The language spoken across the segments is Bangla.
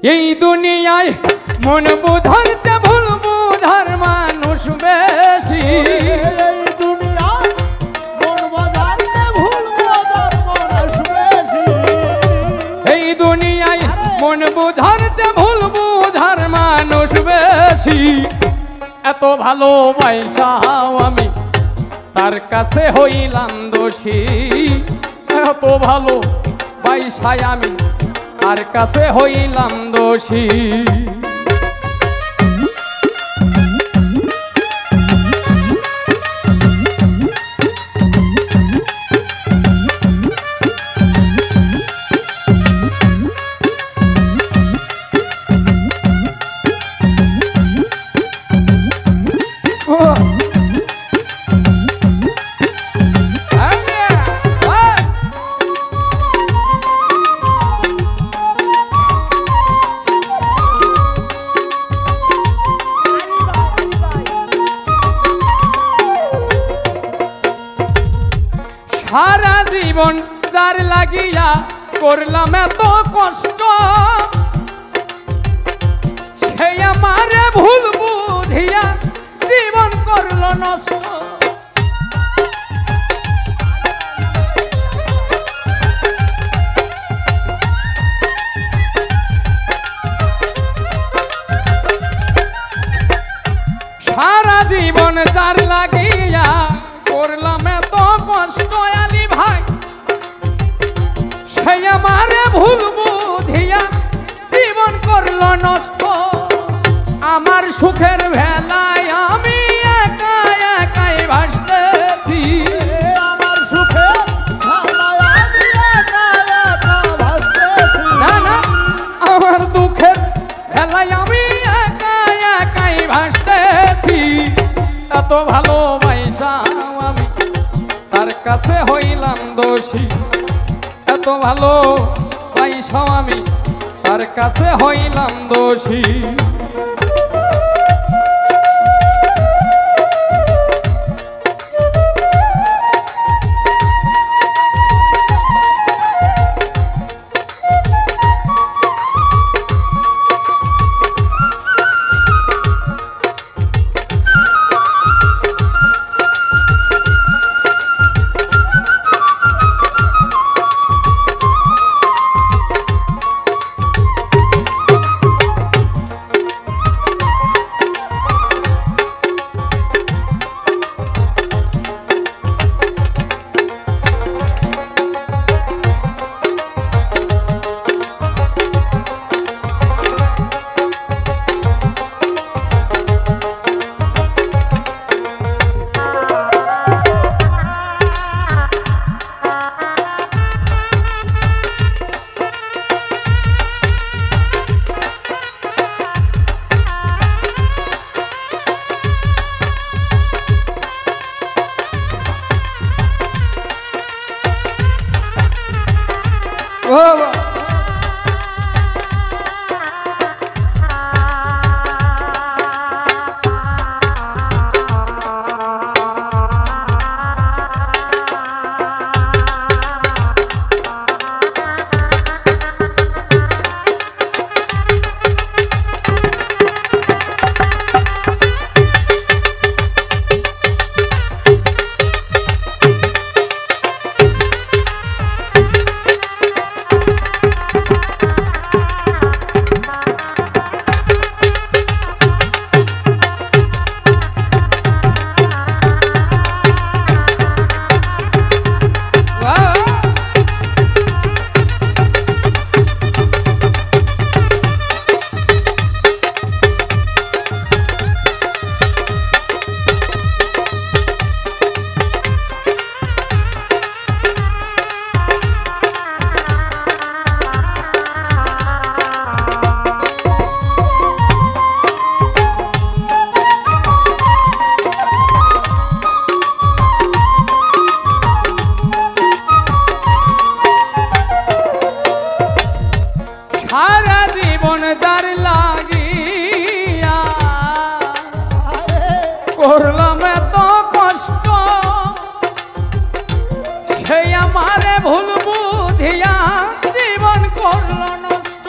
এই দুনিয়ায় মন বুঝার চেয়ে ভুল বুঝার মানুষ বেশি। এই দুনিয়ায় মন বোঝার চেয়ে ভুল বোঝার মানুষ বেশি। এই দুনিয়ায় মন বুঝার চেয়ে ভুল বুঝার মানুষ বেশি। এত ভালোবাসাও আমি তার কাছে হইলাম দোষী। এত ভালোবাসায় আমি তার কাছে হইলাম দোষী। সারা জীবন যার লাগিয়া করলাম এত কষ্ট, সে আমারে ভুল বুঝিয়া জীবন করলো নষ্ট। সারা জীবন যার লাগিয়া করলাম এত কষ্ট আলী ভাই, সে আমারে ভুল বুঝিয়া জীবন করলো নষ্ট। আমার সুখের ভেলায় আমি একা একাই ভাসতেছি। আমার সুখে ভেলায় আমি একা একা ভাসতেছি। না না, আমার দুঃখের ভেলায় আমি একা একাই ভাসতেছি। এত ভালোবাসা আমি তার কাছে হইলাম দোষী। এত ভালোবাসা আমি তার কাছে হইলাম দোষী। করলাম এত কষ্ট, সেই আমারে ভুল বুঝিয়া জীবন করল নষ্ট।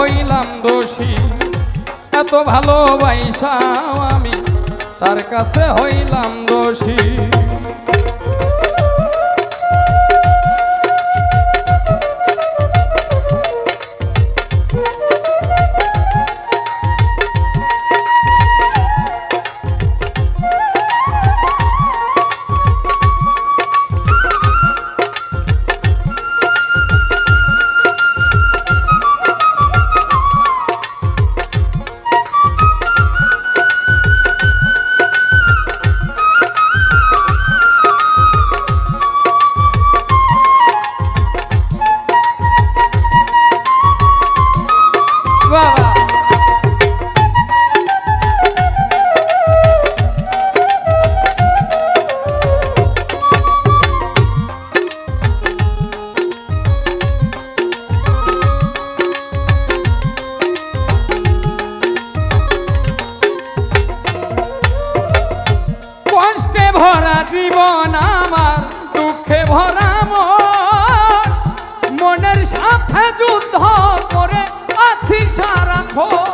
হইলাম দোষী, এত ভালোবাসাও আমি তার কাছে হইলাম দোষী। ভরা জীবন আমার, দুঃখে ভরা মন, মনের সাথে যুদ্ধ করে আছি সারাক্ষণ।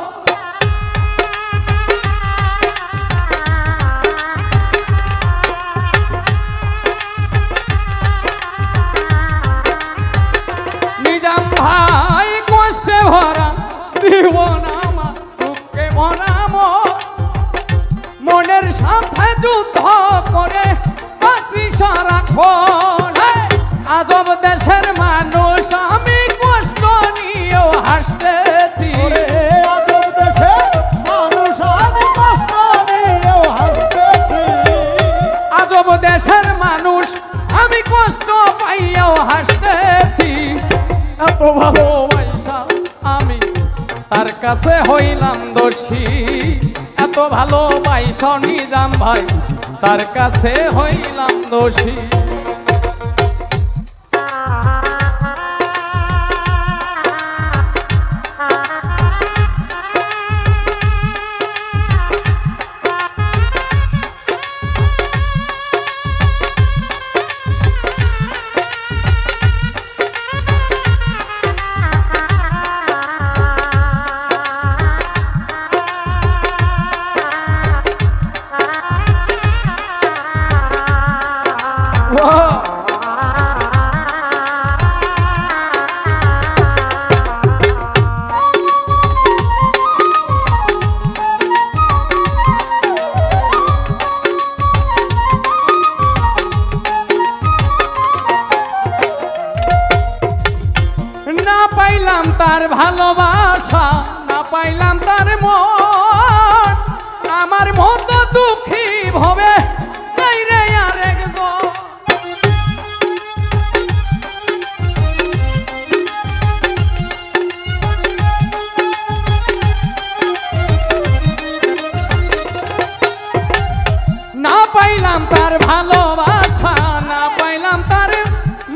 নিজাম ভাই কষ্টে ভরা জীবন আমার, দুঃখে ভরা মন, মনের সাথে যুদ্ধ করে আছি সারাক্ষণ। আজব দেশের মানুষ আমি, কষ্ট নিয়েও হাসতেছি। আজব দেশের মানুষ আমি, কষ্ট নিয়েও হাসতেছি। আজব দেশের মানুষ আমি, কষ্ট পাইয়াও হাসতেছি। এত ভালোবাসা আমি তার কাছে হইলাম দোষী, এত ভালোবাসা নিজাম ভাই তার কাছে হইলাম দোষী। না পাইলাম তার ভালোবাসা, না পাইলাম তার মন, আমার মতো দুঃখী ভবে তাই রে আরেকজন। না পাইলাম তার ভালোবাসা, না পাইলাম তার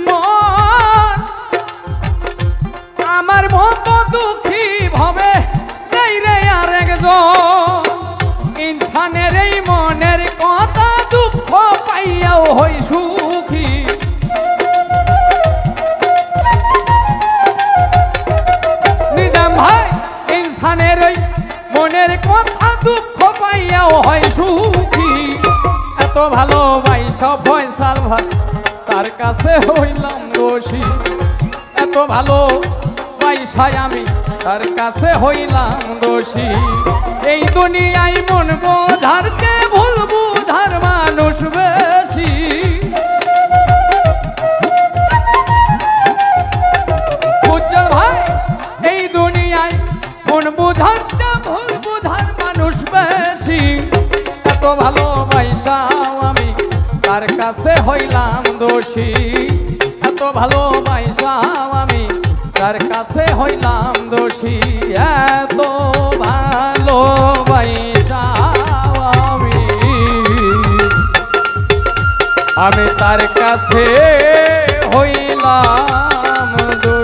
মন, আমার মতো দুঃখী ভবে তাই রে আরেকজন। ইনসানের এই মনের কথা দুঃখ পাইয়াও হই সুখী। নিজাম ভাই ইনসানের এই মনের কথা দুঃখ পাইয়াও হয় সুখী। এত ভালোবাসা ফয়সাল ভাই তার কাছে হইলাম দোষী, এত ভালো পয়সায় আমি তার কাছে হইলাম দোষী। এই দুনিয়ায় মন বোঝার চেয়ে ভুল বুঝার মানুষ বেশি। উজ্জ্বল ভাই এই দুনিয়ায় মন বোঝার চেয়ে ভুল বুঝার মানুষ বেশি। এত ভালোবাসাও আমি তার কাছে হইলাম দোষী, এত ভালোবাসাও আমি তার কাছে হইলাম দোষী। এত ভালোবাসা আমি তার কাছে হইলাম দোষী।